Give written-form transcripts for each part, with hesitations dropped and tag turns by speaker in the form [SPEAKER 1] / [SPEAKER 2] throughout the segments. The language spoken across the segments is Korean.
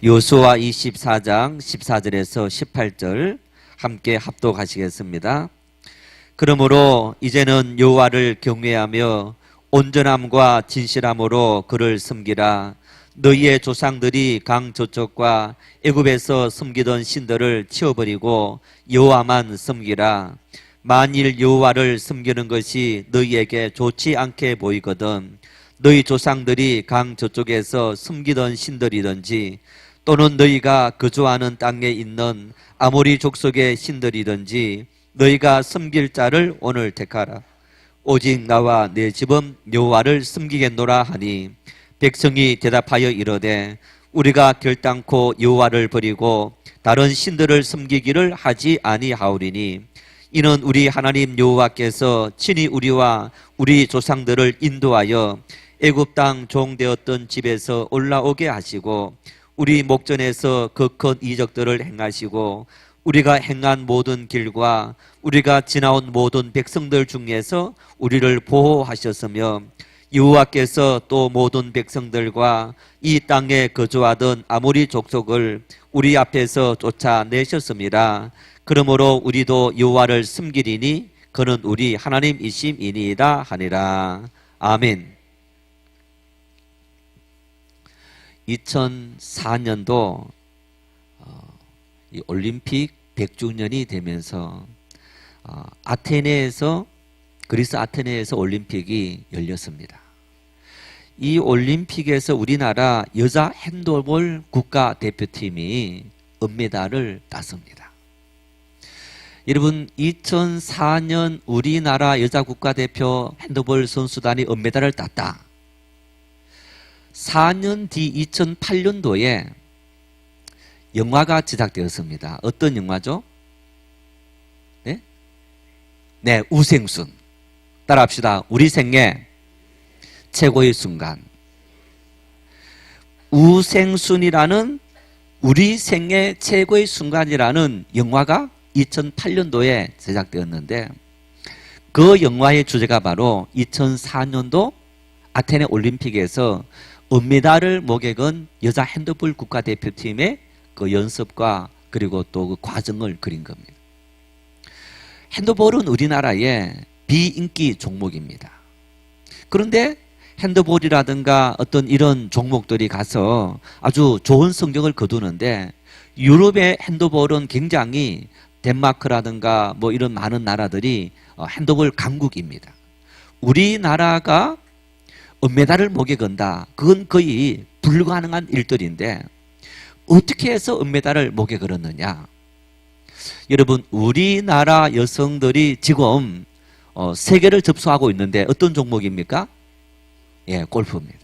[SPEAKER 1] 여호수아 24장 14절에서 18절 함께 합독하시겠습니다. 그러므로 이제는 여호와를 경외하며 온전함과 진실함으로 그를 섬기라. 너희의 조상들이 강 저쪽과 애굽에서 섬기던 신들을 치워버리고 여호와만 섬기라. 만일 여호와를 섬기는 것이 너희에게 좋지 않게 보이거든 너희 조상들이 강 저쪽에서 섬기던 신들이든지 또는 너희가 거주하는 땅에 있는 아모리 족속의 신들이든지 너희가 섬길 자를 오늘 택하라. 오직 나와 내 집은 여호와를 섬기겠노라 하니 백성이 대답하여 이르되 우리가 결단코 여호와를 버리고 다른 신들을 섬기기를 하지 아니하오리니 이는 우리 하나님 여호와께서 친히 우리와 우리 조상들을 인도하여 애굽 땅 종되었던 집에서 올라오게 하시고 우리 목전에서 그 큰 이적들을 행하시고 우리가 행한 모든 길과 우리가 지나온 모든 백성들 중에서 우리를 보호하셨으며 여호와께서 또 모든 백성들과 이 땅에 거주하던 아모리 족속을 우리 앞에서 쫓아내셨습니다. 그러므로 우리도 여호와를 섬기리니 그는 우리 하나님이심이니이다 하니라. 아멘. 2004년도 올림픽 100주년이 되면서 그리스 아테네에서 올림픽이 열렸습니다. 이 올림픽에서 우리나라 여자 핸드볼 국가대표팀이 은메달을 땄습니다. 여러분, 2004년 우리나라 여자 국가대표 핸드볼 선수단이 은메달을 땄다. 4년 뒤 2008년도에 영화가 제작되었습니다. 어떤 영화죠? 네, 우생순. 따라합시다. 우리 생애 최고의 순간. 우생순이라는 우리 생애 최고의 순간이라는 영화가 2008년도에 제작되었는데 그 영화의 주제가 바로 2004년도 아테네 올림픽에서 은메달을 목에 건 여자 핸드볼 국가대표팀의 그 연습과 그리고 또 그 과정을 그린 겁니다. 핸드볼은 우리나라의 비인기 종목입니다. 그런데 핸드볼이라든가 어떤 이런 종목들이 가서 아주 좋은 성적을 거두는데 유럽의 핸드볼은 굉장히 덴마크라든가 뭐 이런 많은 나라들이 핸드볼 강국입니다. 우리나라가 은메달을 목에 건다. 그건 거의 불가능한 일들인데 어떻게 해서 은메달을 목에 걸었느냐? 여러분, 우리나라 여성들이 지금 세계를 접수하고 있는데 어떤 종목입니까? 예, 골프입니다.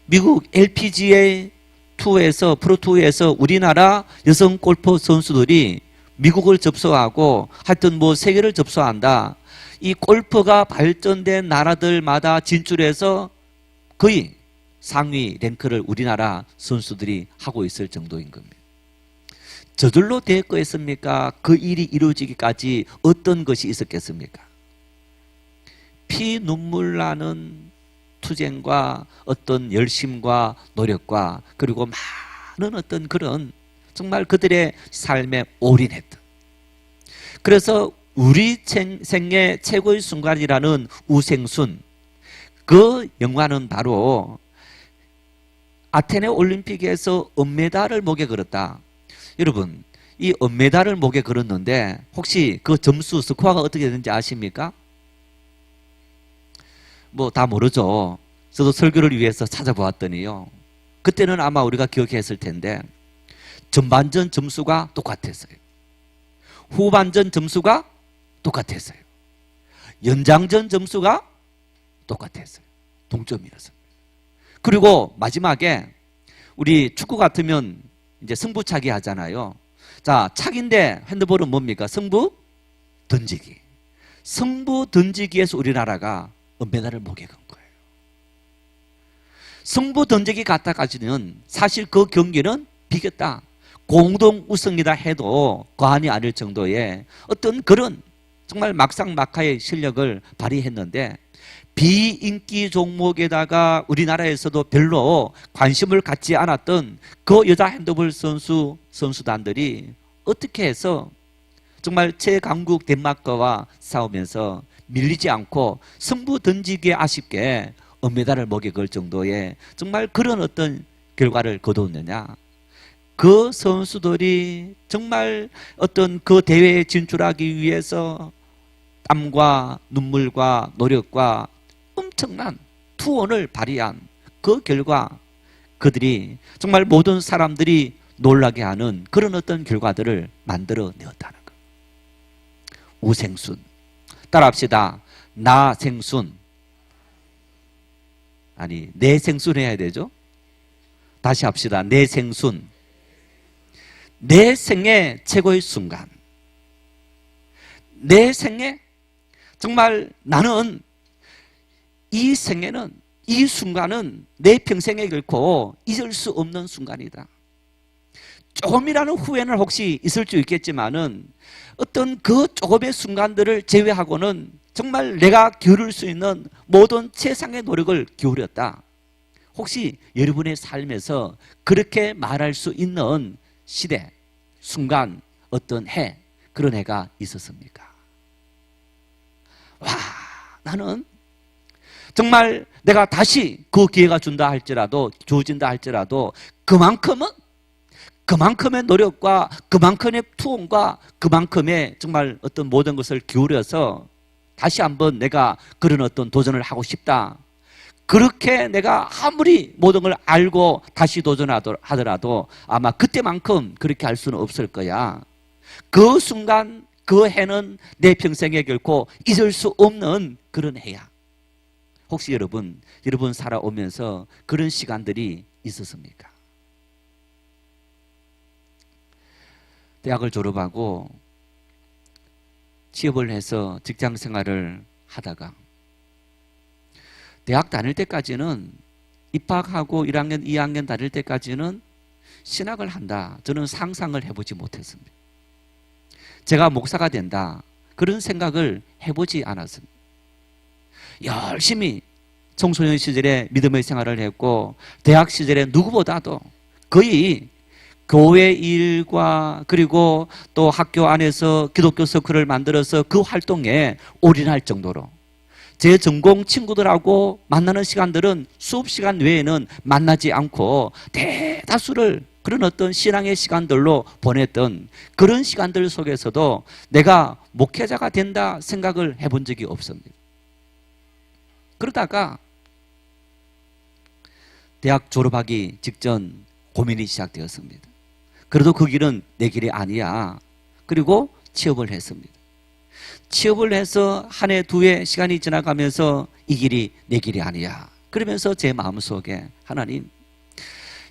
[SPEAKER 1] 미국 LPGA 투어에서 프로2에서 우리나라 여성 골프 선수들이 미국을 접수하고 하여튼 뭐 세계를 접수한다. 이 골프가 발전된 나라들마다 진출해서 거의 상위 랭크를 우리나라 선수들이 하고 있을 정도인 겁니다. 저절로 됐겠습니까? 그 일이 이루어지기까지 어떤 것이 있었겠습니까? 피 눈물 나는 투쟁과 어떤 열심과 노력과 그리고 많은 어떤 그런 정말 그들의 삶에 올인했던, 그래서 우리 생애 최고의 순간이라는 우생순, 그 영화는 바로 아테네 올림픽에서 은메달을 목에 걸었다. 여러분, 이 은메달을 목에 걸었는데 혹시 그 점수 스코어가 어떻게 되는지 아십니까? 뭐 다 모르죠. 저도 설교를 위해서 찾아보았더니요, 그때는 아마 우리가 기억했을 텐데 전반전 점수가 똑같았어요. 후반전 점수가 똑같았어요. 연장전 점수가 똑같았어요. 동점이었습니다. 그리고 마지막에 우리 축구 같으면 이제 승부차기 하잖아요. 자, 차기인데 핸드볼은 뭡니까? 승부 던지기. 승부 던지기에서 우리나라가 은메달을 목에 건 거예요. 승부 던지기 갔다까지는 사실 그 경기는 비겼다, 공동 우승이다 해도 과언이 아닐 정도의 어떤 그런 정말 막상막하의 실력을 발휘했는데 비인기 종목에다가 우리나라에서도 별로 관심을 갖지 않았던 그 여자 핸드볼 선수단들이 어떻게 해서 정말 최강국 덴마크와 싸우면서 밀리지 않고 승부 던지기에 아쉽게 은메달을 목에 걸 정도의 정말 그런 어떤 결과를 거두었느냐. 그 선수들이 정말 어떤 그 대회에 진출하기 위해서 땀과 눈물과 노력과 엄청난 투혼을 발휘한 그 결과 그들이 정말 모든 사람들이 놀라게 하는 그런 어떤 결과들을 만들어내었다는 것. 우생순. 따라합시다. 나생순. 아니, 내생순 해야 되죠? 다시 합시다. 내생순. 내 생의 최고의 순간. 내 생에 정말 나는 이 생에는 이 순간은 내 평생에 결코 잊을 수 없는 순간이다. 조금이라는 후회는 혹시 있을 수 있겠지만은 어떤 그 조금의 순간들을 제외하고는 정말 내가 기울일 수 있는 모든 최상의 노력을 기울였다. 혹시 여러분의 삶에서 그렇게 말할 수 있는 시대, 순간, 어떤 해, 그런 해가 있었습니까? 와, 나는 정말 내가 다시 그 기회가 주어진다 할지라도 그만큼의 노력과 그만큼의 투혼과 그만큼의 정말 어떤 모든 것을 기울여서 다시 한번 내가 그런 어떤 도전을 하고 싶다. 그렇게 내가 아무리 모든 걸 알고 다시 도전하더라도 아마 그때만큼 그렇게 할 수는 없을 거야. 그 순간, 그 해는 내 평생에 결코 잊을 수 없는 그런 해야. 혹시 여러분 살아오면서 그런 시간들이 있었습니까? 대학을 졸업하고 취업을 해서 직장 생활을 하다가 대학 다닐 때까지는 입학하고 1학년, 2학년 다닐 때까지는 신학을 한다. 저는 상상을 해보지 못했습니다. 제가 목사가 된다. 그런 생각을 해보지 않았습니다. 열심히 청소년 시절에 믿음의 생활을 했고 대학 시절에 누구보다도 거의 교회 일과 그리고 또 학교 안에서 기독교 서클을 만들어서 그 활동에 올인할 정도로 제 전공 친구들하고 만나는 시간들은 수업 시간 외에는 만나지 않고 대다수를 그런 어떤 신앙의 시간들로 보냈던 그런 시간들 속에서도 내가 목회자가 된다 생각을 해본 적이 없습니다. 그러다가 대학 졸업하기 직전 고민이 시작되었습니다. 그래도 그 길은 내 길이 아니야. 그리고 취업을 했습니다. 취업을 해서 한 해, 두 해 시간이 지나가면서 이 길이 내 길이 아니야. 그러면서 제 마음속에 하나님,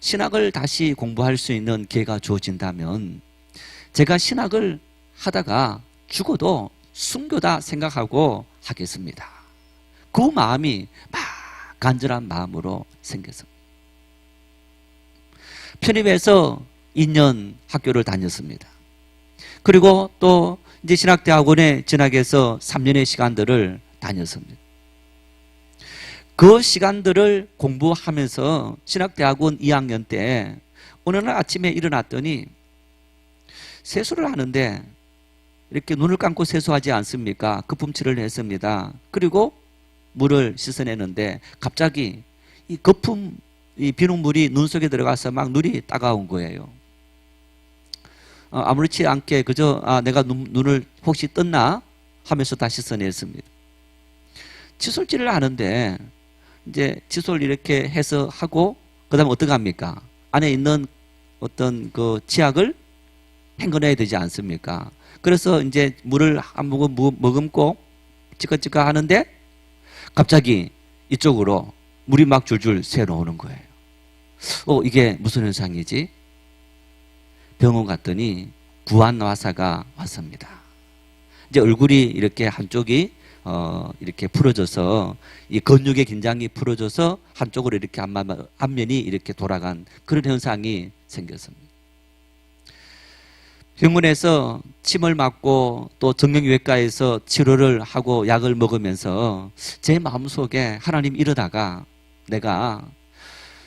[SPEAKER 1] 신학을 다시 공부할 수 있는 기회가 주어진다면 제가 신학을 하다가 죽어도 순교다 생각하고 하겠습니다. 그 마음이 막 간절한 마음으로 생겼습니다. 편입해서 2년 학교를 다녔습니다. 그리고 또 이제 신학대학원에 진학해서 3년의 시간들을 다녔습니다. 그 시간들을 공부하면서 신학대학원 2학년 때 어느 날 아침에 일어났더니 세수를 하는데 이렇게 눈을 감고 세수하지 않습니까? 거품칠을 했습니다. 그리고 물을 씻어내는데 갑자기 이 거품, 이 비눗물이 눈 속에 들어가서 막 눈이 따가운 거예요. 아무렇지 않게 그저 내가 눈을 혹시 떴나 하면서 다시 씻어냈습니다. 칫솔질을 하는데 이제 칫솔 이렇게 해서 하고 그다음에 어떻게 합니까? 안에 있는 어떤 그 치약을 헹궈내야 되지 않습니까? 그래서 이제 물을 한 모금 머금고 찌꺼찌꺼 하는데 갑자기 이쪽으로 물이 막 줄줄 새어나오는 거예요. 이게 무슨 현상이지? 병원 갔더니 구안화사가 왔습니다. 이제 얼굴이 이렇게 한쪽이 이렇게 풀어져서 이 근육의 긴장이 풀어져서 한쪽으로 이렇게 앞면이 이렇게 돌아간 그런 현상이 생겼습니다. 병원에서 침을 맞고 또 정형외과에서 치료를 하고 약을 먹으면서 제 마음속에 하나님, 이러다가 내가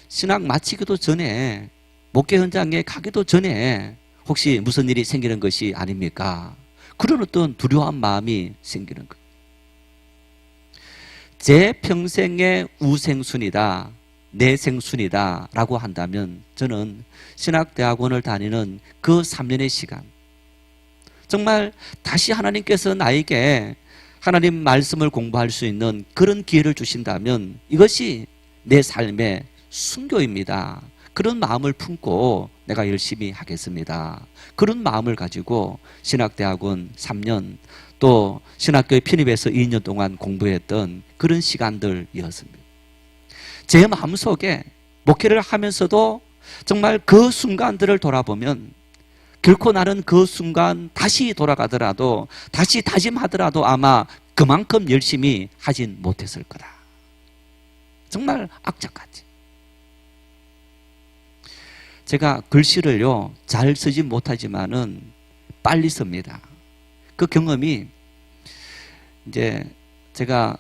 [SPEAKER 1] 신학 마치기도 전에, 목회 현장에 가기도 전에 혹시 무슨 일이 생기는 것이 아닙니까? 그런 어떤 두려운 마음이 생기는 거예요. 제 평생의 우생순이다, 내 생순이다 라고 한다면 저는 신학대학원을 다니는 그 3년의 시간, 정말 다시 하나님께서 나에게 하나님 말씀을 공부할 수 있는 그런 기회를 주신다면 이것이 내 삶의 순교입니다. 그런 마음을 품고 내가 열심히 하겠습니다. 그런 마음을 가지고 신학대학원 3년, 또 신학교에 편입해서 2년 동안 공부했던 그런 시간들이었습니다. 제 마음속에 목회를 하면서도 정말 그 순간들을 돌아보면 결코 나는 그 순간 다시 돌아가더라도, 다시 다짐하더라도 아마 그만큼 열심히 하진 못했을 거다. 정말 악착같이. 제가 글씨를요 잘 쓰지 못하지만은 빨리 씁니다. 그 경험이, 이제 제가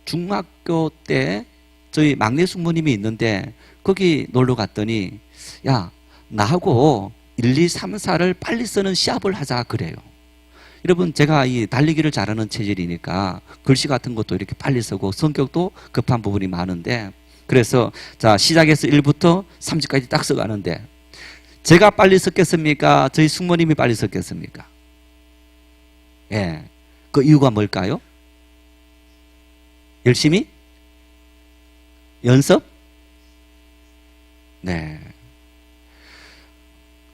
[SPEAKER 1] 중학교 때 저희 막내 숙모님이 있는데 거기 놀러 갔더니, 야, 나하고 1, 2, 3, 4를 빨리 쓰는 시합을 하자 그래요. 여러분, 제가 이 달리기를 잘하는 체질이니까 글씨 같은 것도 이렇게 빨리 쓰고 성격도 급한 부분이 많은데, 그래서 자, 시작해서 1부터 30까지 딱 써가는데 제가 빨리 썼겠습니까? 저희 숙모님이 빨리 썼겠습니까? 예, 그 이유가 뭘까요? 열심히? 연습? 네.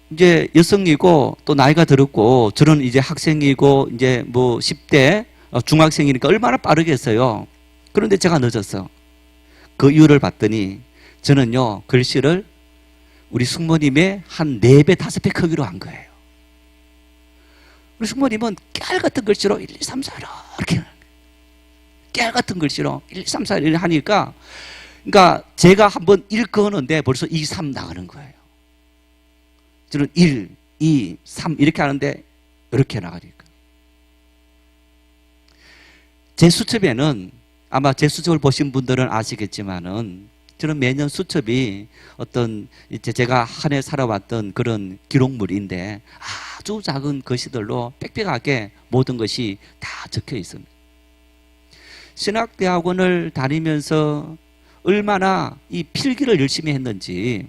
[SPEAKER 1] 이제 여성이고 또 나이가 들었고 저는 이제 학생이고 이제 뭐 10대 중학생이니까 얼마나 빠르겠어요. 그런데 제가 늦었어. 그 이유를 봤더니 저는요 글씨를 우리 숙모님의 한 4배, 5배 크기로 한 거예요. 우리 숙모님은 깨알 같은 글씨로 1, 2, 3, 4 이렇게, 깨알 같은 글씨로 1, 2, 3, 4 이렇게 하니까, 그러니까 제가 한번 1 그었는데 벌써 2, 3 나가는 거예요. 저는 1, 2, 3 이렇게 하는데 이렇게 나가니까. 제 수첩에는, 아마 제 수첩을 보신 분들은 아시겠지만은 저는 매년 수첩이 어떤 이제 제가 한 해 살아왔던 그런 기록물인데 아주 작은 글씨들로 빽빽하게 모든 것이 다 적혀 있습니다. 신학대학원을 다니면서 얼마나 이 필기를 열심히 했는지,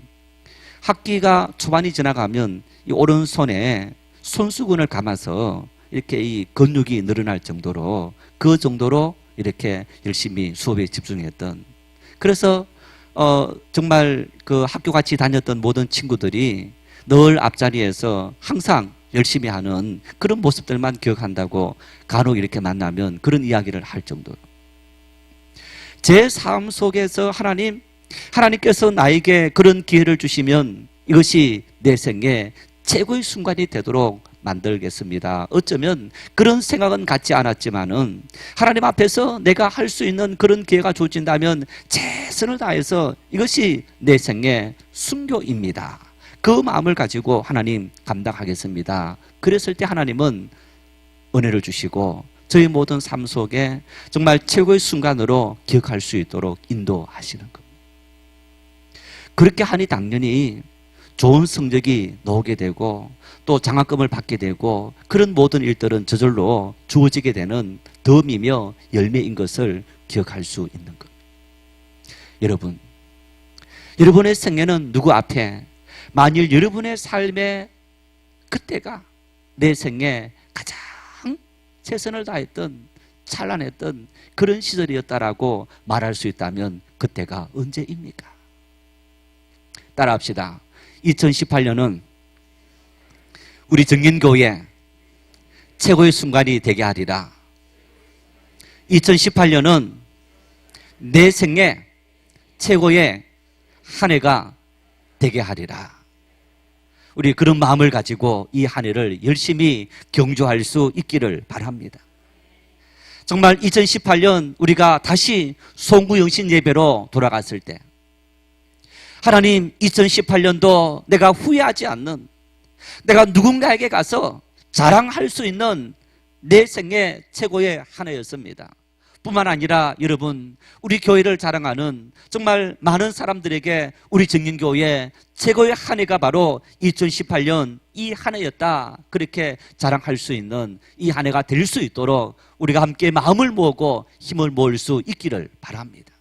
[SPEAKER 1] 학기가 초반이 지나가면 이 오른손에 손수건을 감아서 이렇게 이 근육이 늘어날 정도로, 그 정도로 이렇게 열심히 수업에 집중했던, 그래서 정말 그 학교 같이 다녔던 모든 친구들이 늘 앞자리에서 항상 열심히 하는 그런 모습들만 기억한다고 간혹 이렇게 만나면 그런 이야기를 할 정도로, 제 삶 속에서 하나님께서 나에게 그런 기회를 주시면 이것이 내 생애 최고의 순간이 되도록 만들겠습니다. 어쩌면 그런 생각은 갖지 않았지만은 하나님 앞에서 내가 할 수 있는 그런 기회가 주어진다면 최선을 다해서 이것이 내 생애 순교입니다. 그 마음을 가지고 하나님 감당하겠습니다. 그랬을 때 하나님은 은혜를 주시고 저희 모든 삶 속에 정말 최고의 순간으로 기억할 수 있도록 인도하시는 겁니다. 그렇게 하니 당연히 좋은 성적이 나오게 되고 또 장학금을 받게 되고 그런 모든 일들은 저절로 주어지게 되는 덤이며 열매인 것을 기억할 수 있는 것. 여러분, 여러분의 생애는 누구 앞에, 만일 여러분의 삶의 그때가 내 생애 가장 최선을 다했던 찬란했던 그런 시절이었다라고 말할 수 있다면 그때가 언제입니까? 따라합시다. 2018년은 우리 정인교회 최고의 순간이 되게 하리라. 2018년은 내 생애 최고의 한 해가 되게 하리라. 우리 그런 마음을 가지고 이 한 해를 열심히 경주할 수 있기를 바랍니다. 정말 2018년 우리가 다시 송구영신 예배로 돌아갔을 때 하나님, 2018년도 내가 후회하지 않는 내가 누군가에게 가서 자랑할 수 있는 내 생애 최고의 한 해였습니다. 뿐만 아니라 여러분, 우리 교회를 자랑하는 정말 많은 사람들에게 우리 정lin교회 최고의 한 해가 바로 2018년 이 한 해였다, 그렇게 자랑할 수 있는 이 한 해가 될 수 있도록 우리가 함께 마음을 모으고 힘을 모을 수 있기를 바랍니다.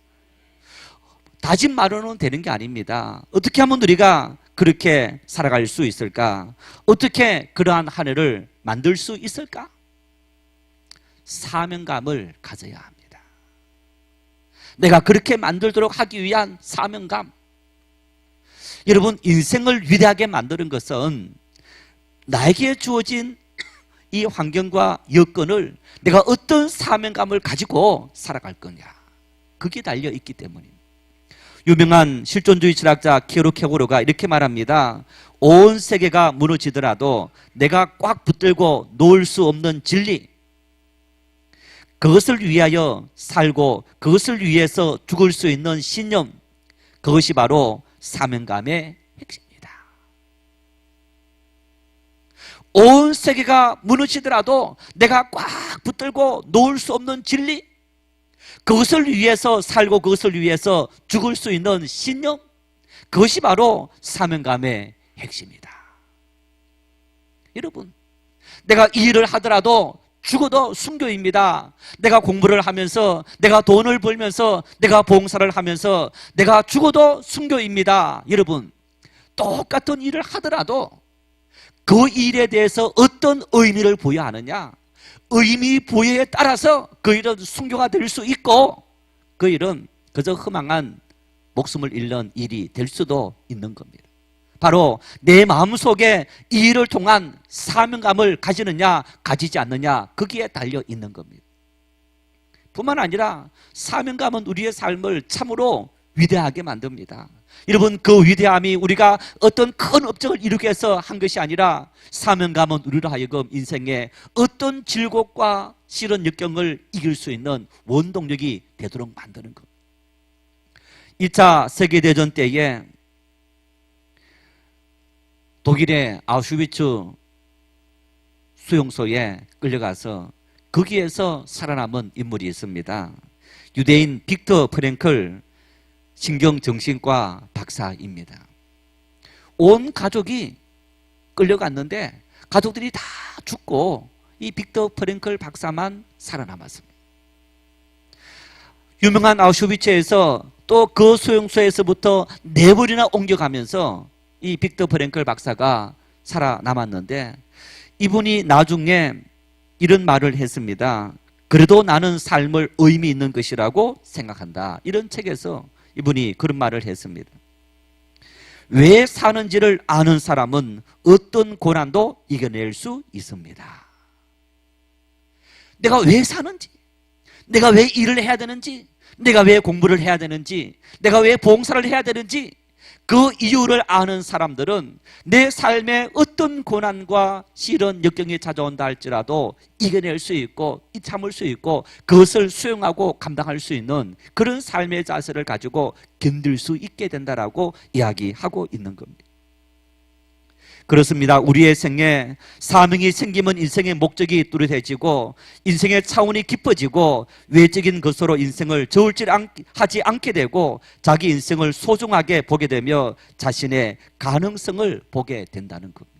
[SPEAKER 1] 다진 말로는 되는 게 아닙니다. 어떻게 하면 우리가 그렇게 살아갈 수 있을까? 어떻게 그러한 한 해를 만들 수 있을까? 사명감을 가져야 합니다. 내가 그렇게 만들도록 하기 위한 사명감. 여러분, 인생을 위대하게 만드는 것은 나에게 주어진 이 환경과 여건을 내가 어떤 사명감을 가지고 살아갈 거냐, 그게 달려 있기 때문입니다. 유명한 실존주의 철학자 키오로 케고로가 이렇게 말합니다. 온 세계가 무너지더라도 내가 꽉 붙들고 놓을 수 없는 진리, 그것을 위하여 살고 그것을 위해서 죽을 수 있는 신념, 그것이 바로 사명감의 핵심입니다. 온 세계가 무너지더라도 내가 꽉 붙들고 놓을 수 없는 진리, 그것을 위해서 살고 그것을 위해서 죽을 수 있는 신념, 그것이 바로 사명감의 핵심이다. 여러분, 내가 이 일을 하더라도 죽어도 순교입니다. 내가 공부를 하면서, 내가 돈을 벌면서, 내가 봉사를 하면서 내가 죽어도 순교입니다. 여러분, 똑같은 일을 하더라도 그 일에 대해서 어떤 의미를 부여야 하느냐, 의미 부여에 따라서 그 일은 순교가 될 수 있고, 그 일은 그저 허망한 목숨을 잃는 일이 될 수도 있는 겁니다. 바로 내 마음속에 이 일을 통한 사명감을 가지느냐 가지지 않느냐, 거기에 달려 있는 겁니다. 뿐만 아니라 사명감은 우리의 삶을 참으로 위대하게 만듭니다. 여러분, 그 위대함이 우리가 어떤 큰 업적을 이루기 위해서 한 것이 아니라, 사명감은 우리로 하여금 인생의 어떤 질곡과 싫은 역경을 이길 수 있는 원동력이 되도록 만드는 것. 2차 세계대전 때에 독일의 아우슈비츠 수용소에 끌려가서 거기에서 살아남은 인물이 있습니다. 유대인 빅터 프랭클 신경정신과 박사입니다. 온 가족이 끌려갔는데 가족들이 다 죽고 이 빅터 프랭클 박사만 살아남았습니다. 유명한 아우슈비츠에서 또 그 수용소에서부터 4번이나 옮겨가면서 이 빅터 프랭클 박사가 살아남았는데, 이분이 나중에 이런 말을 했습니다. 그래도 나는 삶을 의미 있는 것이라고 생각한다. 이런 책에서 이분이 그런 말을 했습니다. 왜 사는지를 아는 사람은 어떤 고난도 이겨낼 수 있습니다. 내가 왜 사는지, 내가 왜 일을 해야 되는지, 내가 왜 공부를 해야 되는지, 내가 왜 봉사를 해야 되는지, 그 이유를 아는 사람들은 내 삶에 어떤 고난과 시련 역경이 찾아온다 할지라도 이겨낼 수 있고 참을 수 있고 그것을 수용하고 감당할 수 있는 그런 삶의 자세를 가지고 견딜 수 있게 된다라고 이야기하고 있는 겁니다. 그렇습니다. 우리의 생에 사명이 생기면 인생의 목적이 뚜렷해지고 인생의 차원이 깊어지고 외적인 것으로 인생을 저울질하지 않게 되고 자기 인생을 소중하게 보게 되며 자신의 가능성을 보게 된다는 겁니다.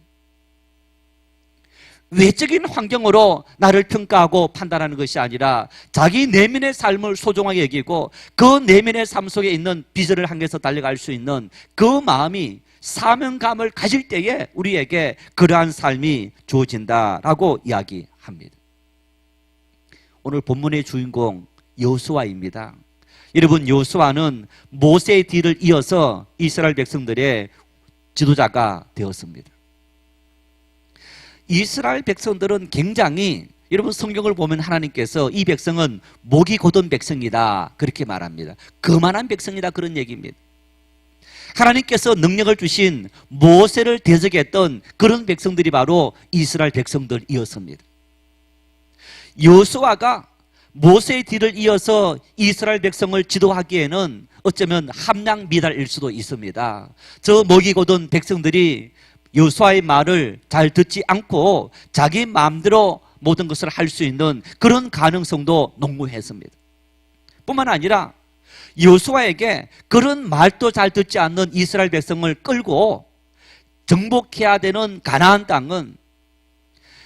[SPEAKER 1] 외적인 환경으로 나를 평가하고 판단하는 것이 아니라 자기 내면의 삶을 소중하게 여기고 그 내면의 삶 속에 있는 비전을 향해서 달려갈 수 있는 그 마음이, 사명감을 가질 때에 우리에게 그러한 삶이 주어진다라고 이야기합니다. 오늘 본문의 주인공 여호수아입니다. 여러분, 여호수아는 모세의 뒤를 이어서 이스라엘 백성들의 지도자가 되었습니다. 이스라엘 백성들은 굉장히, 여러분 성경을 보면 하나님께서 이 백성은 목이 곧은 백성이다 그렇게 말합니다. 거만한 백성이다 그런 얘기입니다. 하나님께서 능력을 주신 모세를 대적했던 그런 백성들이 바로 이스라엘 백성들이었습니다. 여호수아가 모세의 뒤를 이어서 이스라엘 백성을 지도하기에는 어쩌면 함량 미달일 수도 있습니다. 저 먹이 곧은 백성들이 여호수아의 말을 잘 듣지 않고 자기 마음대로 모든 것을 할 수 있는 그런 가능성도 농후했습니다. 뿐만 아니라 여호수아에게 그런 말도 잘 듣지 않는 이스라엘 백성을 끌고 정복해야 되는 가나안 땅은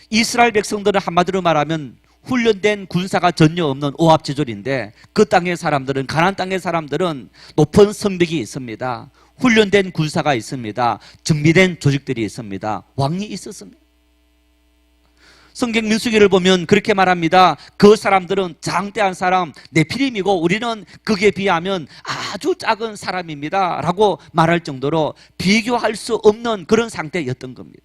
[SPEAKER 1] 이스라엘 백성들은 한마디로 말하면 훈련된 군사가 전혀 없는 오합지졸인데, 그 땅의 사람들은, 가나안 땅의 사람들은 높은 성벽이 있습니다. 훈련된 군사가 있습니다. 정비된 조직들이 있습니다. 왕이 있었습니다. 성경 민수기를 보면 그렇게 말합니다. 그 사람들은 장대한 사람 네피림이고 우리는 그에 비하면 아주 작은 사람입니다 라고 말할 정도로 비교할 수 없는 그런 상태였던 겁니다.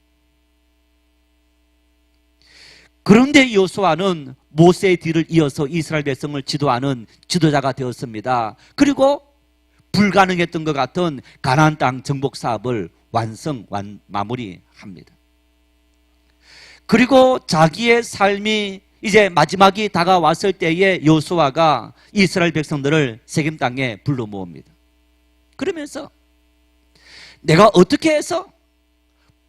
[SPEAKER 1] 그런데 여호수아는 모세의 뒤를 이어서 이스라엘 백성을 지도하는 지도자가 되었습니다. 그리고 불가능했던 것 같은 가나안 땅 정복 사업을 마무리합니다. 그리고 자기의 삶이 이제 마지막이 다가왔을 때에 여호수아가 이스라엘 백성들을 세겜 땅에 불러 모읍니다. 그러면서 내가 어떻게 해서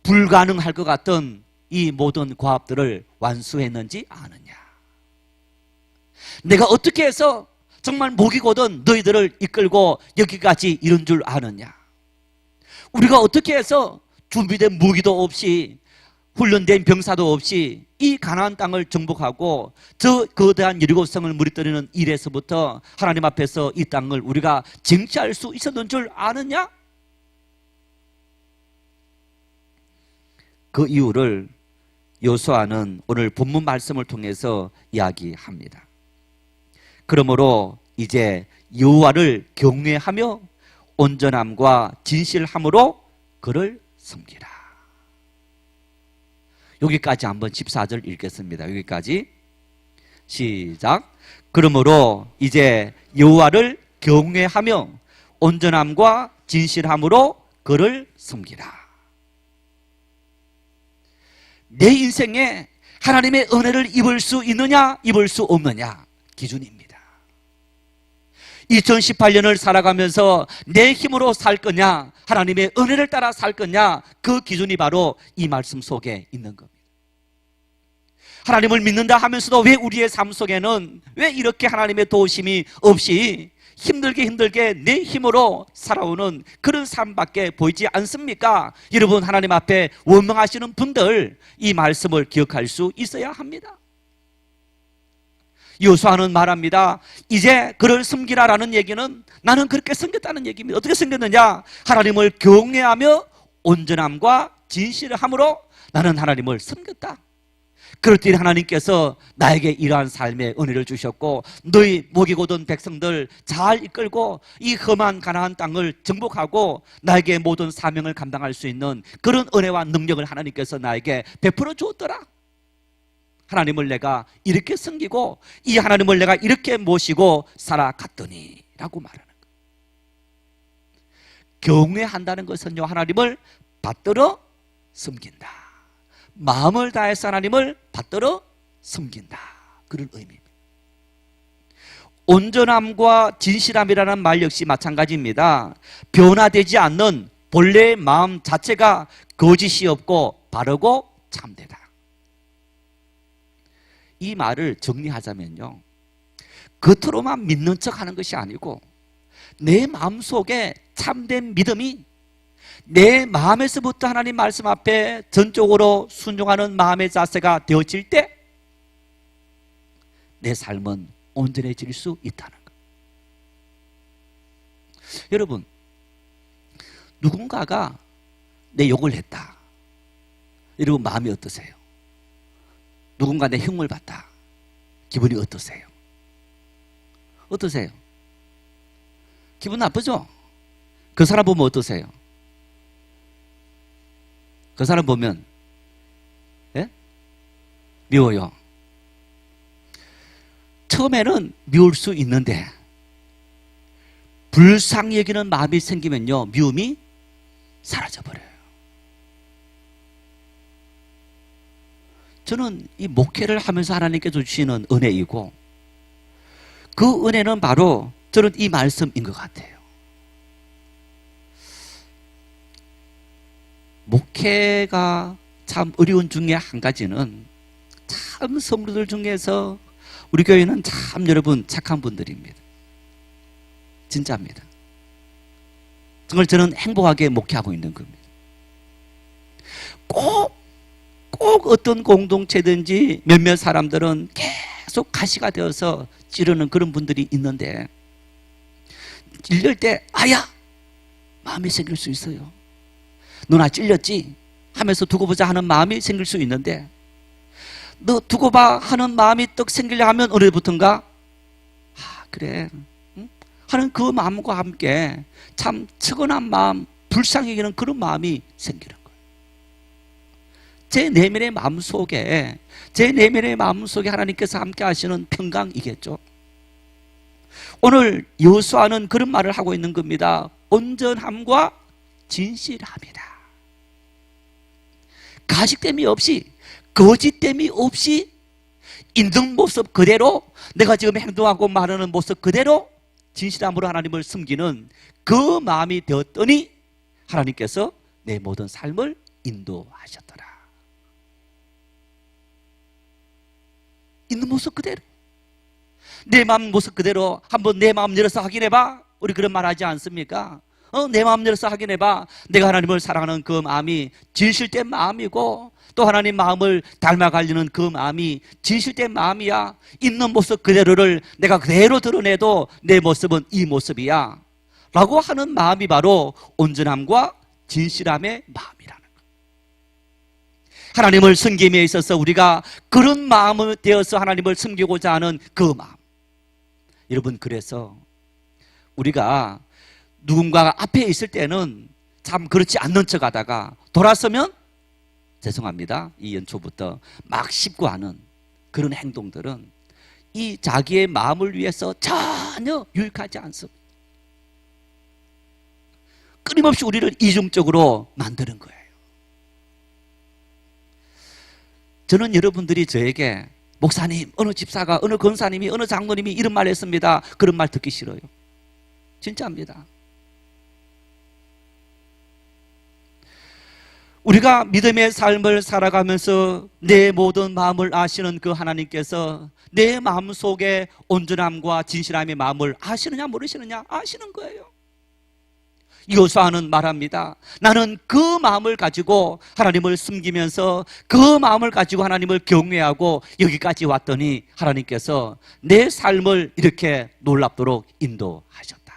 [SPEAKER 1] 불가능할 것 같은 이 모든 과업들을 완수했는지 아느냐? 내가 어떻게 해서 정말 목이 고든 너희들을 이끌고 여기까지 이른 줄 아느냐? 우리가 어떻게 해서 준비된 무기도 없이 훈련된 병사도 없이 이 가나안 땅을 정복하고 저 거대한 여리고성을 무너뜨리는 일에서부터 하나님 앞에서 이 땅을 우리가 쟁취할 수 있었는 줄 아느냐? 그 이유를 여호수아는 오늘 본문 말씀을 통해서 이야기합니다. 그러므로 이제 여호와를 경외하며 온전함과 진실함으로 그를 섬기라. 여기까지 한번 14절 읽겠습니다. 여기까지 시작. 그러므로 이제 여호와를 경외하며 온전함과 진실함으로 그를 섬기라. 내 인생에 하나님의 은혜를 입을 수 있느냐 입을 수 없느냐 기준입니다. 2018년을 살아가면서 내 힘으로 살 거냐 하나님의 은혜를 따라 살 거냐, 그 기준이 바로 이 말씀 속에 있는 겁니다. 하나님을 믿는다 하면서도 왜 우리의 삶 속에는 왜 이렇게 하나님의 도우심이 없이 힘들게 내 힘으로 살아오는 그런 삶밖에 보이지 않습니까? 여러분, 하나님 앞에 원망하시는 분들 이 말씀을 기억할 수 있어야 합니다. 여호수아는 말합니다. 이제 그를 섬기라라는 얘기는 나는 그렇게 섬겼다는 얘기입니다. 어떻게 섬겼느냐? 하나님을 경외하며 온전함과 진실함으로 나는 하나님을 섬겼다. 그럴 때 하나님께서 나에게 이러한 삶의 은혜를 주셨고 너희 목이 고든 백성들 잘 이끌고 이 험한 가나안 땅을 정복하고 나에게 모든 사명을 감당할 수 있는 그런 은혜와 능력을 하나님께서 나에게 베풀어 주었더라. 하나님을 내가 이렇게 섬기고 이 하나님을 내가 이렇게 모시고 살아갔더니 라고 말하는 거예요. 경외한다는 것은요, 하나님을 받들어 섬긴다. 마음을 다해서 하나님을 받들어 섬긴다. 그런 의미입니다. 온전함과 진실함이라는 말 역시 마찬가지입니다. 변화되지 않는 본래의 마음 자체가 거짓이 없고 바르고 참되다. 이 말을 정리하자면요, 겉으로만 믿는 척 하는 것이 아니고 내 마음속에 참된 믿음이 내 마음에서부터 하나님 말씀 앞에 전적으로 순종하는 마음의 자세가 되어질 때 내 삶은 온전해질 수 있다는 것. 여러분, 누군가가 내 욕을 했다. 여러분 마음이 어떠세요? 누군가 내 흉을 봤다. 기분이 어떠세요? 어떠세요? 기분 나쁘죠? 그 사람 보면 어떠세요? 그 사람 보면 예? 미워요. 처음에는 미울 수 있는데 불쌍히 여기는 마음이 생기면요, 미움이 사라져버려요. 저는 이 목회를 하면서 하나님께서 주시는 은혜이고 그 은혜는 바로 저는 이 말씀인 것 같아요. 목회가 참 어려운 중에 한 가지는 참 성도들 중에서 우리 교회는 참 여러분 착한 분들입니다. 진짜입니다. 정말 저는 행복하게 목회하고 있는 겁니다. 꼭 어떤 공동체든지 몇몇 사람들은 계속 가시가 되어서 찌르는 그런 분들이 있는데 찔릴 때 아야 마음이 생길 수 있어요. 너나 찔렸지 하면서 두고 보자 하는 마음이 생길 수 있는데 너 두고 봐 하는 마음이 떡 생기려 하면 어느부턴가 그래 하는 그 마음과 함께 참 측은한 마음, 불쌍히 여기는 그런 마음이 생기는 거예요. 제 내면의 마음 속에 하나님께서 함께 하시는 평강이겠죠. 오늘 여호수아는 그런 말을 하고 있는 겁니다. 온전함과 진실함이다. 가식됨이 없이, 거짓됨이 없이 있는 모습 그대로, 내가 지금 행동하고 말하는 모습 그대로 진실함으로 하나님을 섬기는 그 마음이 되었더니 하나님께서 내 모든 삶을 인도하셨더라. 있는 모습 그대로, 내 마음 모습 그대로 한번 내 마음 열어서 확인해봐. 우리 그런 말 하지 않습니까? 내 마음 열어서 확인해봐. 내가 하나님을 사랑하는 그 마음이 진실된 마음이고 또 하나님 마음을 닮아가려는 그 마음이 진실된 마음이야. 있는 모습 그대로를 내가 그대로 드러내도 내 모습은 이 모습이야 라고 하는 마음이 바로 온전함과 진실함의 마음이라는 거예요. 하나님을 섬김에 있어서 우리가 그런 마음을 되어서 하나님을 섬기고자 하는 그 마음. 여러분, 그래서 우리가 누군가가 앞에 있을 때는 참 그렇지 않는 척 하다가 돌아서면 죄송합니다, 이 연초부터 막 씹고 하는 그런 행동들은 이 자기의 마음을 위해서 전혀 유익하지 않습니다. 끊임없이 우리를 이중적으로 만드는 거예요. 저는 여러분들이 저에게 목사님, 어느 집사가, 어느 권사님이, 어느 장로님이 이런 말 했습니다, 그런 말 듣기 싫어요. 진짜입니다. 우리가 믿음의 삶을 살아가면서 내 모든 마음을 아시는 그 하나님께서 내 마음 속에 온전함과 진실함의 마음을 아시느냐 모르시느냐? 아시는 거예요. 여호수아는 말합니다. 나는 그 마음을 가지고 하나님을 섬기면서 그 마음을 가지고 하나님을 경외하고 여기까지 왔더니 하나님께서 내 삶을 이렇게 놀랍도록 인도하셨다.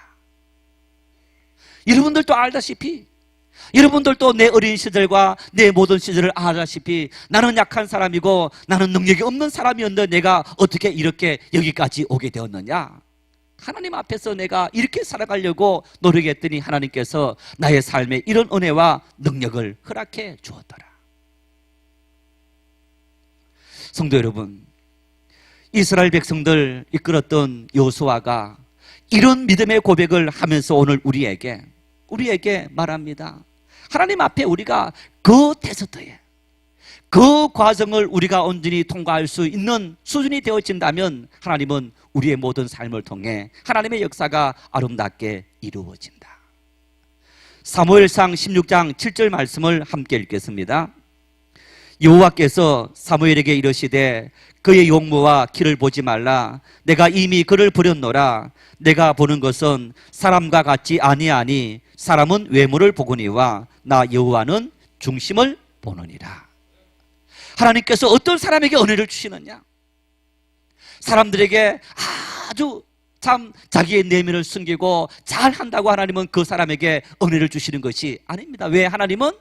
[SPEAKER 1] 여러분들도 알다시피, 여러분들도 내 어린 시절과 내 모든 시절을 알다시피 나는 약한 사람이고 나는 능력이 없는 사람이었는데 내가 어떻게 이렇게 여기까지 오게 되었느냐? 하나님 앞에서 내가 이렇게 살아가려고 노력했더니 하나님께서 나의 삶에 이런 은혜와 능력을 허락해 주었더라. 성도 여러분, 이스라엘 백성들 이끌었던 여호수아가 이런 믿음의 고백을 하면서 오늘 우리에게 말합니다. 하나님 앞에 우리가 그 테스트에, 그 과정을 우리가 온전히 통과할 수 있는 수준이 되어진다면 하나님은 우리의 모든 삶을 통해 하나님의 역사가 아름답게 이루어진다. 사무엘상 16장 7절 말씀을 함께 읽겠습니다. 여호와께서 사무엘에게 이르시되 그의 용모와 키를 보지 말라. 내가 이미 그를 버렸노라. 내가 보는 것은 사람과 같지 아니하니 사람은 외모를 보거니와 나 여호와는 중심을 보느니라. 하나님께서 어떤 사람에게 은혜를 주시느냐? 사람들에게 아주 참 자기의 내면을 숨기고 잘한다고 하나님은 그 사람에게 은혜를 주시는 것이 아닙니다. 왜? 하나님은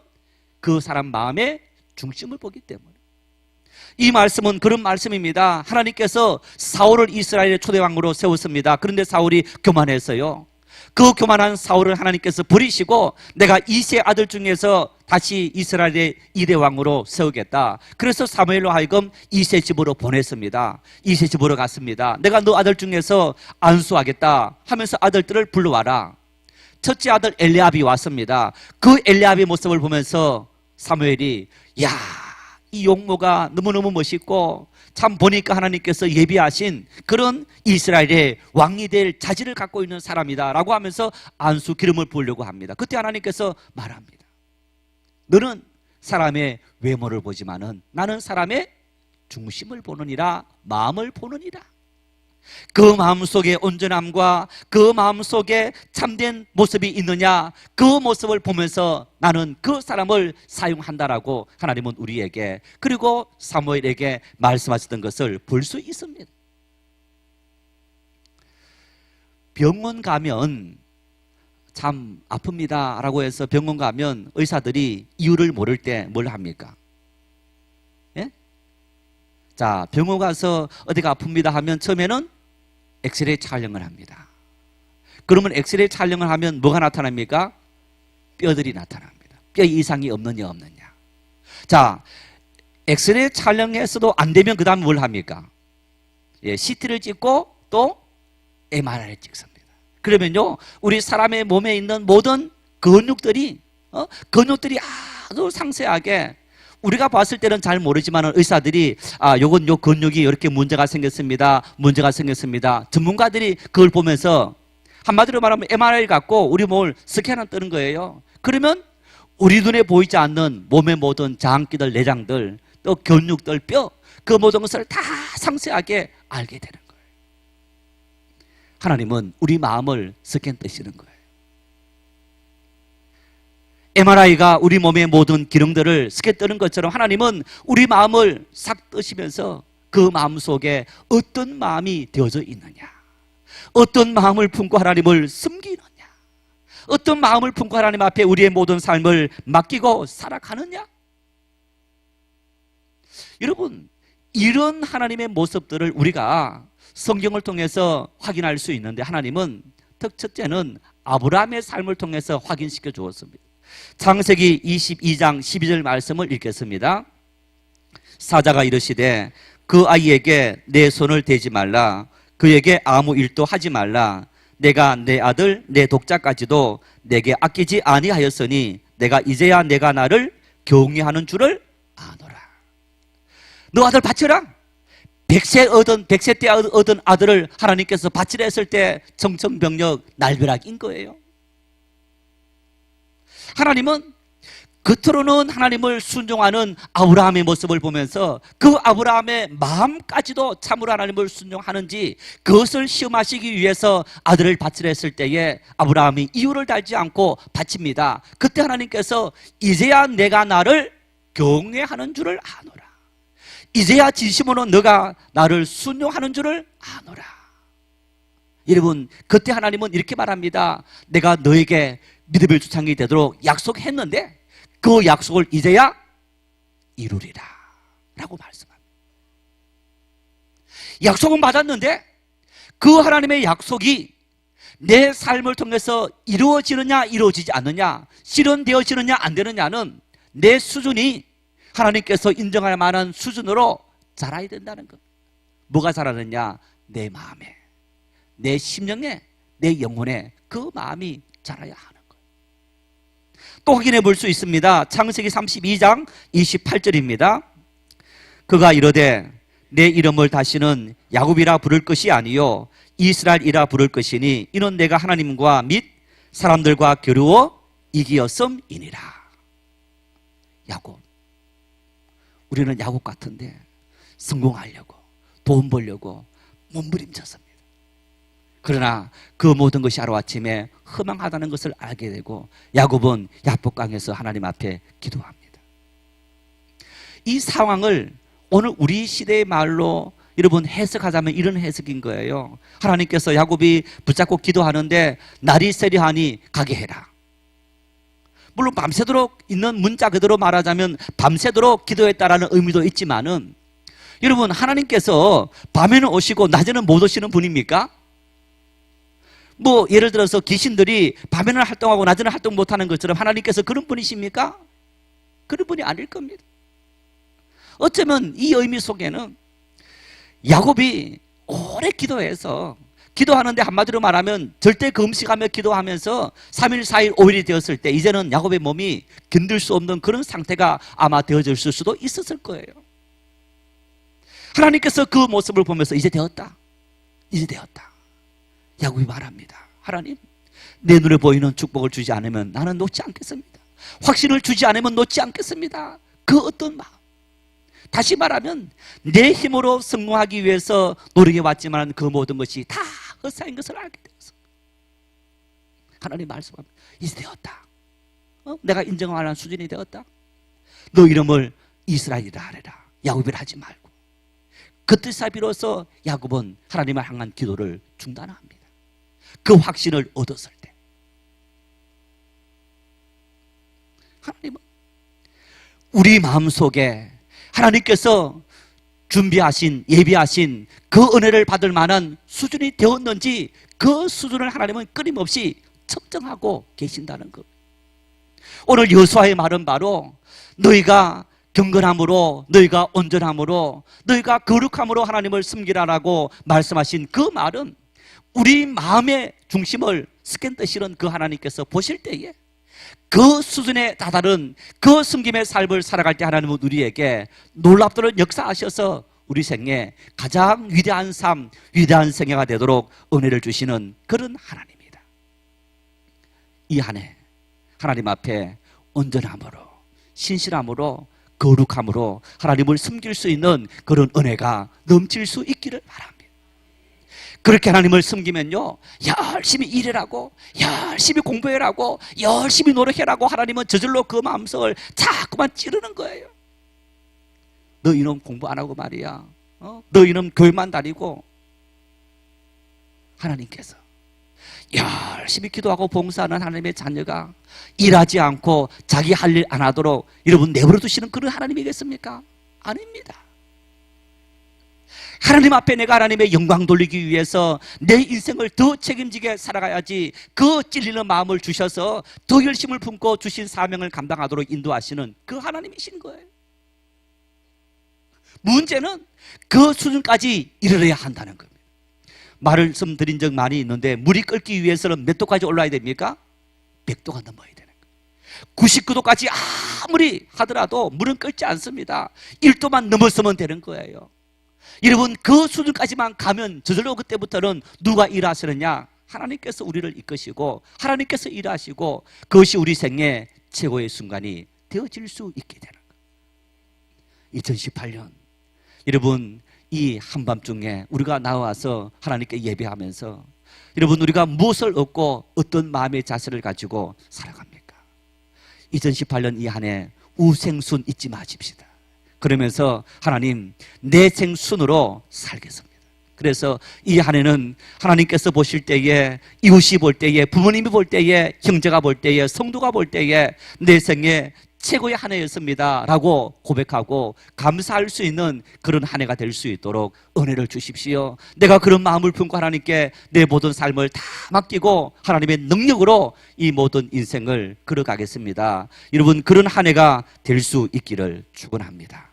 [SPEAKER 1] 그 사람 마음의 중심을 보기 때문에. 이 말씀은 그런 말씀입니다. 하나님께서 사울을 이스라엘의 초대왕으로 세웠습니다. 그런데 사울이 교만했어요. 그 교만한 사울을 하나님께서 버리시고 내가 이세 아들 중에서 다시 이스라엘의 2대 왕으로 세우겠다. 그래서 사무엘로 하여금 이세 집으로 보냈습니다. 이세 집으로 갔습니다. 내가 너 아들 중에서 안수하겠다 하면서 아들들을 불러와라. 첫째 아들 엘리압이 왔습니다. 그 엘리압의 모습을 보면서 사무엘이 야, 이 용모가 너무너무 멋있고 참 보니까 하나님께서 예비하신 그런 이스라엘의 왕이 될 자질을 갖고 있는 사람이다 라고 하면서 안수 기름을 부으려고 합니다. 그때 하나님께서 말합니다. 너는 사람의 외모를 보지만은 나는 사람의 중심을 보느니라, 마음을 보느니라. 그 마음 속에 온전함과 그 마음 속에 참된 모습이 있느냐, 그 모습을 보면서 나는 그 사람을 사용한다라고 하나님은 우리에게, 그리고 사무엘에게 말씀하셨던 것을 볼 수 있습니다. 병원 가면 참 아픕니다 라고 해서 병원 가면 의사들이 이유를 모를 때 뭘 합니까? 예? 자, 병원 가서 어디가 아픕니다 하면 처음에는 엑스레이 촬영을 합니다. 그러면 엑스레이 촬영을 하면 뭐가 나타납니까? 뼈들이 나타납니다. 뼈 이상이 없느냐 없느냐. 자, 엑스레이 촬영해서도 안 되면 그 다음 뭘 합니까? 예, CT를 찍고 또 MRI를 찍습니다. 그러면요, 우리 사람의 몸에 있는 모든 근육들이 아주 상세하게, 우리가 봤을 때는 잘 모르지만 의사들이 요건 요 근육이 이렇게 문제가 생겼습니다. 전문가들이 그걸 보면서 한마디로 말하면 MRI 갖고 우리 몸을 스캔을 뜨는 거예요. 그러면 우리 눈에 보이지 않는 몸의 모든 장기들, 내장들, 또 근육들, 뼈, 그 모든 것을 다 상세하게 알게 되는 거예요. 하나님은 우리 마음을 스캔 뜨시는 거예요. MRI가 우리 몸의 모든 기능들을 스캔 뜨는 것처럼 하나님은 우리 마음을 싹 뜨시면서 그 마음 속에 어떤 마음이 되어져 있느냐, 어떤 마음을 품고 하나님을 섬기느냐, 어떤 마음을 품고 하나님 앞에 우리의 모든 삶을 맡기고 살아가느냐. 여러분, 이런 하나님의 모습들을 우리가 성경을 통해서 확인할 수 있는데, 하나님은 첫째는 아브라함의 삶을 통해서 확인시켜 주었습니다. 창세기 22장 12절 말씀을 읽겠습니다. 사자가 이르시되 그 아이에게 내 손을 대지 말라, 그에게 아무 일도 하지 말라. 내가 내 아들 내 독자까지도 내게 아끼지 아니하였으니 내가 이제야 내가 나를 경외하는 줄을 아노라. 너 아들 바쳐라. 100세 때 얻은 아들을 하나님께서 바치라 했을 때 정청병력 날벼락인 거예요. 하나님은 겉으로는 하나님을 순종하는 아브라함의 모습을 보면서 그 아브라함의 마음까지도 참으로 하나님을 순종하는지 그것을 시험하시기 위해서 아들을 바치라 했을 때에 아브라함이 이유를 달지 않고 바칩니다. 그때 하나님께서 이제야 내가 나를 경외하는 줄을 아노라. 이제야 진심으로 너가 나를 순종하는 줄을 아노라. 여러분, 그때 하나님은 이렇게 말합니다. 내가 너에게 믿음의 주창이 되도록 약속했는데 그 약속을 이제야 이루리라 라고 말씀합니다. 약속은 받았는데 그 하나님의 약속이 내 삶을 통해서 이루어지느냐 이루어지지 않느냐, 실현되어지느냐 안 되느냐는 내 수준이 하나님께서 인정할 만한 수준으로 자라야 된다는 것. 뭐가 자라느냐? 내 마음에, 내 심령에, 내 영혼에 그 마음이 자라야 하는 거예요. 또 확인해 볼 수 있습니다. 창세기 32장 28절입니다. 그가 이르되 내 이름을 다시는 야곱이라 부를 것이 아니요 이스라엘이라 부를 것이니 이는 내가 하나님과 및 사람들과 겨루어 이기었음이니라. 야곱. 우리는 야곱 같은데 성공하려고, 돈 벌려고 몸부림쳤습니다. 그러나 그 모든 것이 하루아침에 허망하다는 것을 알게 되고 야곱은 야복강에서 하나님 앞에 기도합니다. 이 상황을 오늘 우리 시대의 말로 여러분 해석하자면 이런 해석인 거예요. 하나님께서 야곱이 붙잡고 기도하는데 날이 세려하니 가게 해라. 물론 밤새도록 있는 문자 그대로 말하자면 밤새도록 기도했다라는 의미도 있지만은, 여러분 하나님께서 밤에는 오시고 낮에는 못 오시는 분입니까? 뭐 예를 들어서 귀신들이 밤에는 활동하고 낮에는 활동 못하는 것처럼 하나님께서 그런 분이십니까? 그런 분이 아닐 겁니다. 어쩌면 이 의미 속에는 야곱이 오래 기도해서, 기도하는데 한마디로 말하면 절대 금식하며 기도하면서 3일 4일 5일이 되었을 때 이제는 야곱의 몸이 견딜 수 없는 그런 상태가 아마 되어졌을 수도 있었을 거예요. 하나님께서 그 모습을 보면서 이제 되었다, 이제 되었다. 야곱이 말합니다. 하나님, 내 눈에 보이는 축복을 주지 않으면 나는 놓지 않겠습니다. 확신을 주지 않으면 놓지 않겠습니다. 그 어떤 마음. 다시 말하면 내 힘으로 성공하기 위해서 노력해왔지만 그 모든 것이 다 헛사인 것을 알게 되었어. 하나님 말씀합니다. 이제 되었다. 내가 인정할 수준이 되었다. 너 이름을 이스라엘이라 하래라. 야곱이라 하지 말고. 그 뜻에 비로소 야곱은 하나님을 향한 기도를 중단합니다. 그 확신을 얻었을 때 하나님은 우리 마음속에 하나님께서 준비하신 예비하신 그 은혜를 받을 만한 수준이 되었는지 그 수준을 하나님은 끊임없이 측정하고 계신다는 것. 오늘 여호수아의 말은 바로 너희가 경건함으로, 너희가 온전함으로, 너희가 거룩함으로 하나님을 섬기라라고 말씀하신 그 말은 우리 마음의 중심을 스캔 뜨시는 그 하나님께서 보실 때에 그 수준에 다다른 그 섬김의 삶을 살아갈 때 하나님은 우리에게 놀랍도록 역사하셔서 우리 생에 가장 위대한 삶, 위대한 생애가 되도록 은혜를 주시는 그런 하나님입니다. 이 한 해 하나님 앞에 온전함으로, 신실함으로, 거룩함으로 하나님을 섬길 수 있는 그런 은혜가 넘칠 수 있기를 바랍니다. 그렇게 하나님을 섬기면요, 열심히 일해라고, 열심히 공부해라고, 열심히 노력해라고 하나님은 저절로 그 마음속을 자꾸만 찌르는 거예요. 너 이놈 공부 안 하고 말이야, 너 이놈 교회만 다니고. 하나님께서 열심히 기도하고 봉사하는 하나님의 자녀가 일하지 않고 자기 할 일 안 하도록 여러분 내버려 두시는 그런 하나님이겠습니까? 아닙니다. 하나님 앞에 내가 하나님의 영광 돌리기 위해서 내 인생을 더 책임지게 살아가야지, 그 찔리는 마음을 주셔서 더 열심을 품고 주신 사명을 감당하도록 인도하시는 그 하나님이신 거예요. 문제는 그 수준까지 이르러야 한다는 겁니다. 말씀드린 적 많이 있는데 물이 끓기 위해서는 몇 도까지 올라야 됩니까? 100도가 넘어야 되는 거예요. 99도까지 아무리 하더라도 물은 끓지 않습니다. 1도만 넘었으면 되는 거예요. 여러분, 그 수준까지만 가면 저절로 그때부터는 누가 일하시느냐? 하나님께서 우리를 이끄시고 하나님께서 일하시고 그것이 우리 생애 최고의 순간이 되어질 수 있게 되는 거예요. 2018년 여러분, 이 한밤중에 우리가 나와서 하나님께 예배하면서 여러분, 우리가 무엇을 얻고 어떤 마음의 자세를 가지고 살아갑니까? 2018년 이 한 해 우생순 잊지 마십시다. 그러면서 하나님, 내 생순으로 살겠습니다. 그래서 이 한 해는 하나님께서 보실 때에, 이웃이 볼 때에, 부모님이 볼 때에, 형제가 볼 때에, 성도가 볼 때에 내 생애 최고의 한 해였습니다 라고 고백하고 감사할 수 있는 그런 한 해가 될 수 있도록 은혜를 주십시오. 내가 그런 마음을 품고 하나님께 내 모든 삶을 다 맡기고 하나님의 능력으로 이 모든 인생을 걸어가겠습니다. 여러분, 그런 한 해가 될 수 있기를 축원합니다.